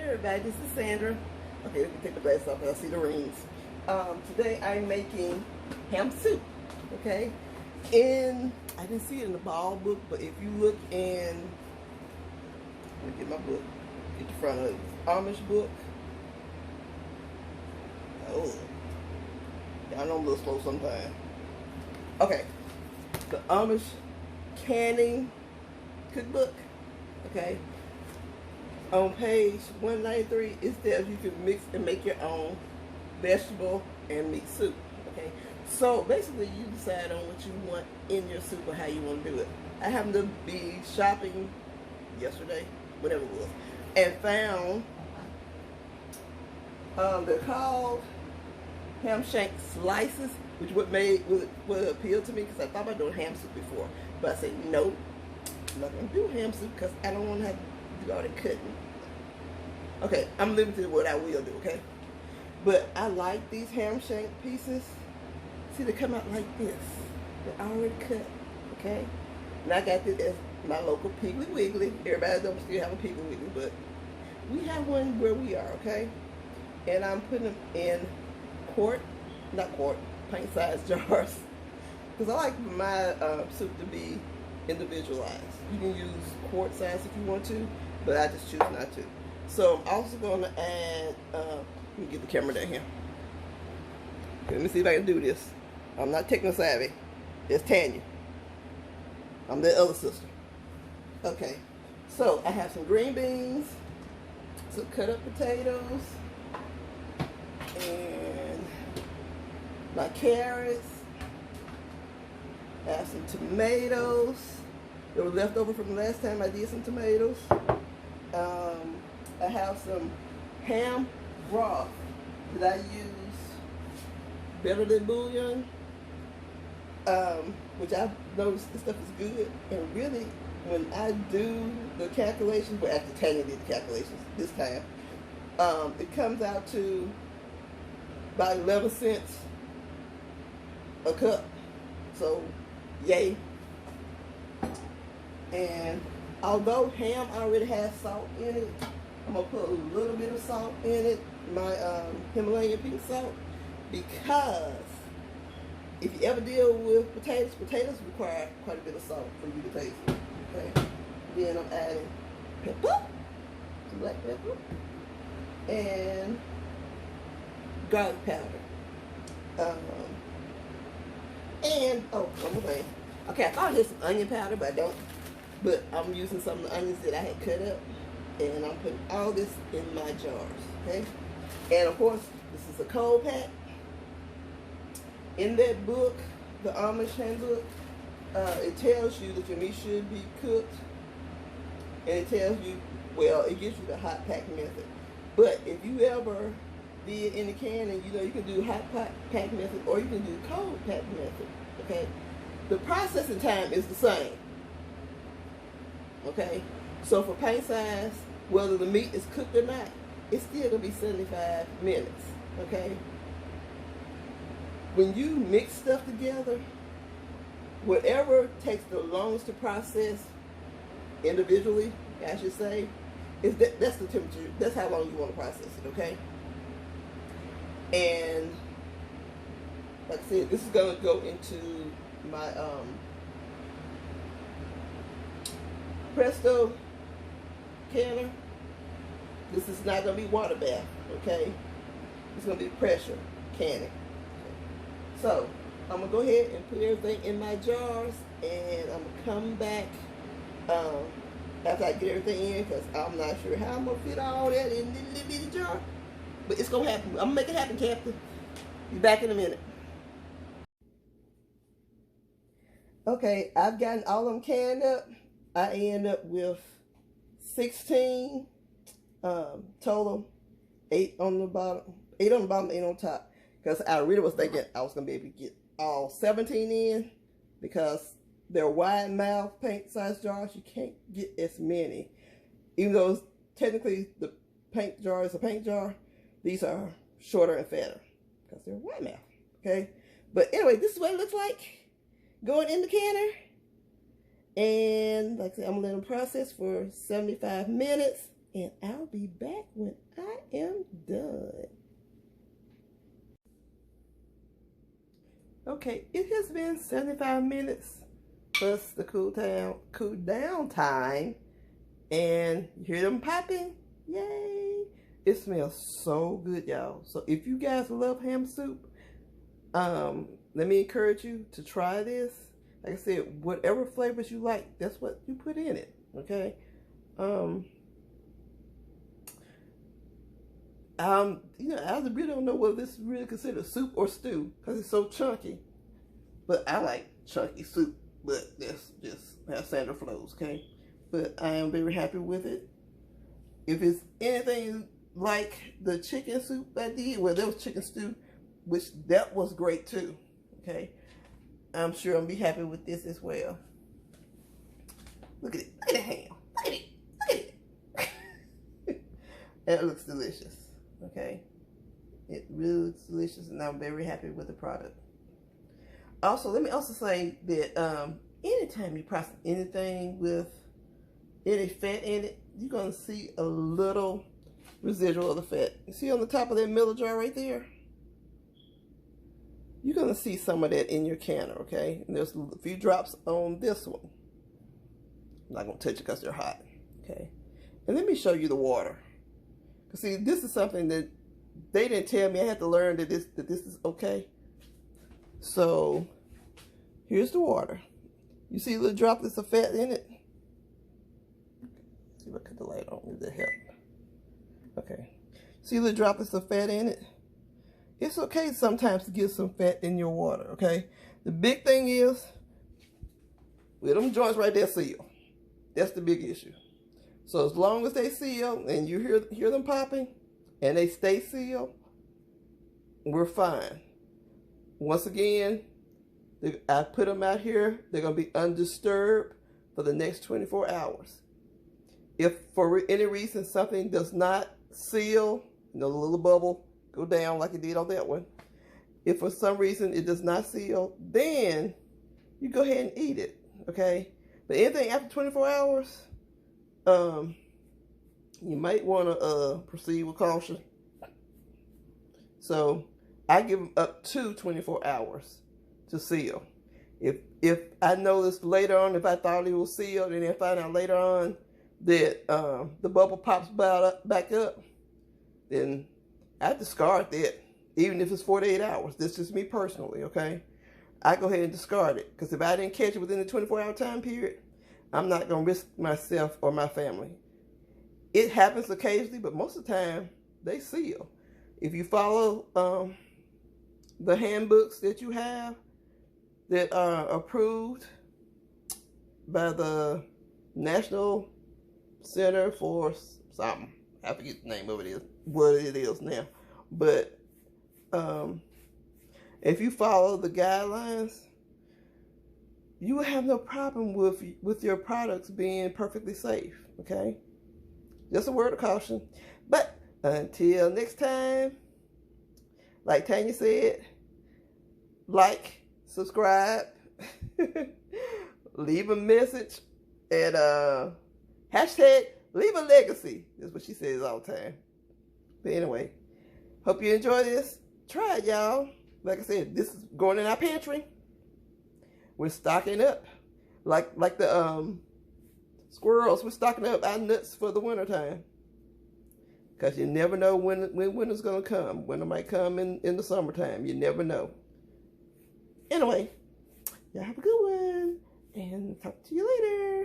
everybody, this is Sandra. Okay, let me take the glasses off because I see the rings. Today I'm making ham soup, okay? I didn't see it in the ball book, but if you look in, let me get my book, get the front of it, Amish book. Oh, y'all know I'm a little slow sometimes. Okay, the Amish canning cookbook, okay? On page 193, it says you can mix and make your own vegetable and meat soup. Okay, so basically you decide on what you want in your soup or how you want to do it. I happened to be shopping yesterday, whatever it was, and found they're called ham shank slices, which would appeal to me because I thought about doing ham soup before, but I said no, I'm not gonna do ham soup because I don't want to have to do all that cutting. Okay, I'm limited to what I will do, okay? But I like these ham shank pieces. See, they come out like this. They're already cut, okay? And I got this at my local Piggly Wiggly. Everybody don't still have a Piggly Wiggly, but we have one where we are, okay? And I'm putting them in pint-sized jars. Because I like my soup to be individualized. You can use quart size if you want to, but I just choose not to. So I'm also going to add, let me get the camera down here. Okay, let me see if I can do this. I'm not techno savvy. It's Tanya. I'm the other sister. Okay, so I have some green beans, some cut up potatoes, and my carrots. I have some tomatoes. They were left over from the last time I did some tomatoes. I have some ham broth that I use better than bouillon, which I've noticed this stuff is good. And really, when I do the calculations, well, after Tanya did the calculations this time, it comes out to about 11 cents a cup. So, yay. And although ham already has salt in it, I'm going to put a little bit of salt in it, my Himalayan pink salt, because if you ever deal with potatoes require quite a bit of salt for you to taste it, okay? Then I'm adding pepper, some black pepper, and garlic powder. And, oh, one more thing. Okay, I thought I had some onion powder, but I don't. But I'm using some of the onions that I had cut up, and I'm putting all this in my jars, okay? And of course, this is a cold pack. In that book, the Amish handbook, it tells you that your meat should be cooked, and it tells you, well, it gives you the hot pack method. But if you ever did in the can, and you know you can do hot pack method, or you can do cold pack method, okay? The processing time is the same. Okay, so for pint size, whether the meat is cooked or not, it's still gonna be 75 minutes. Okay, when you mix stuff together, whatever takes the longest to process individually, I should say, that's the temperature. That's how long you want to process it. Okay, and like I said, this is gonna go into my Presto canner. This is not going to be water bath, okay? It's going to be pressure canning. So, I'm going to go ahead and put everything in my jars, and I'm going to come back after I get everything in, because I'm not sure how I'm going to fit all that in this little bitty jar. But it's going to happen. I'm going to make it happen, Captain. Be back in a minute. Okay, I've gotten all of them canned up. I end up with 16 total, 8 on the bottom, 8 on the bottom, 8 on top. Because I really was thinking I was going to be able to get all 17 in, because they're wide mouth paint size jars. You can't get as many. Even though technically the paint jar is a paint jar, these are shorter and fatter because they're wide mouth. Okay, but anyway, this is what it looks like going in the canner. And like I said, I'm gonna let them process for 75 minutes. and I'll be back when I am done. Okay, it has been 75 minutes plus the cool down time, and you hear them popping? Yay! It smells so good, y'all. So if you guys love ham soup, let me encourage you to try this. Like I said, whatever flavors you like, that's what you put in it. Okay. You know, I really don't know whether this is really considered soup or stew because it's so chunky. But I like chunky soup. But that's just how Sandra flows, okay? But I am very happy with it. If it's anything like the chicken soup I did, well, there was chicken stew, which that was great too, okay? I'm sure I'll be happy with this as well. Look at it. Look at the ham. Look at it. Look at it. And it looks delicious, okay? It really looks delicious, and I'm very happy with the product. Also, let me also say that anytime you process anything with any fat in it, you're going to see a little residual of the fat. You see on the top of that Miller jar right there? You're going to see some of that in your canner, okay? And there's a few drops on this one. I'm not going to touch it because they're hot, okay? And let me show you the water. Because see, this is something that they didn't tell me. I had to learn that this is okay. So, here's the water. You see little droplets of fat in it? See if I put the light on, if that help. Okay. See little droplets of fat in it? It's okay sometimes to get some fat in your water, okay? The big thing is, with them joints right there seal. That's the big issue. So as long as they seal and you hear them popping and they stay sealed, we're fine. Once again, I put them out here. They're going to be undisturbed for the next 24 hours. If for any reason something does not seal, you know, the little bubble go down like it did on that one. If for some reason it does not seal, then you go ahead and eat it, okay? But anything after 24 hours, you might want to proceed with caution. So I give them up to 24 hours to seal. If I noticed later on, if I thought it was sealed, and then find out later on that the bubble pops back up, then I discard that, even if it's 48 hours. That's just me personally, okay? I go ahead and discard it, because if I didn't catch it within the 24-hour time period, I'm not going to risk myself or my family. It happens occasionally, but most of the time, they seal. If you follow the handbooks that you have that are approved by the National Center for something, I forget the name of it, what it is now. But if you follow the guidelines, you will have no problem with your products being perfectly safe, okay? Just a word of caution. But until next time, like Tanya said, like, subscribe, leave a message, and hashtag leave a legacy. That's what she says all the time. But anyway, hope you enjoy this. Try it, y'all. Like I said, this is going in our pantry. We're stocking up. Like the squirrels, we're stocking up our nuts for the wintertime. Because you never know when winter's going to come. Winter might come in the summertime. You never know. Anyway, y'all have a good one. And talk to you later.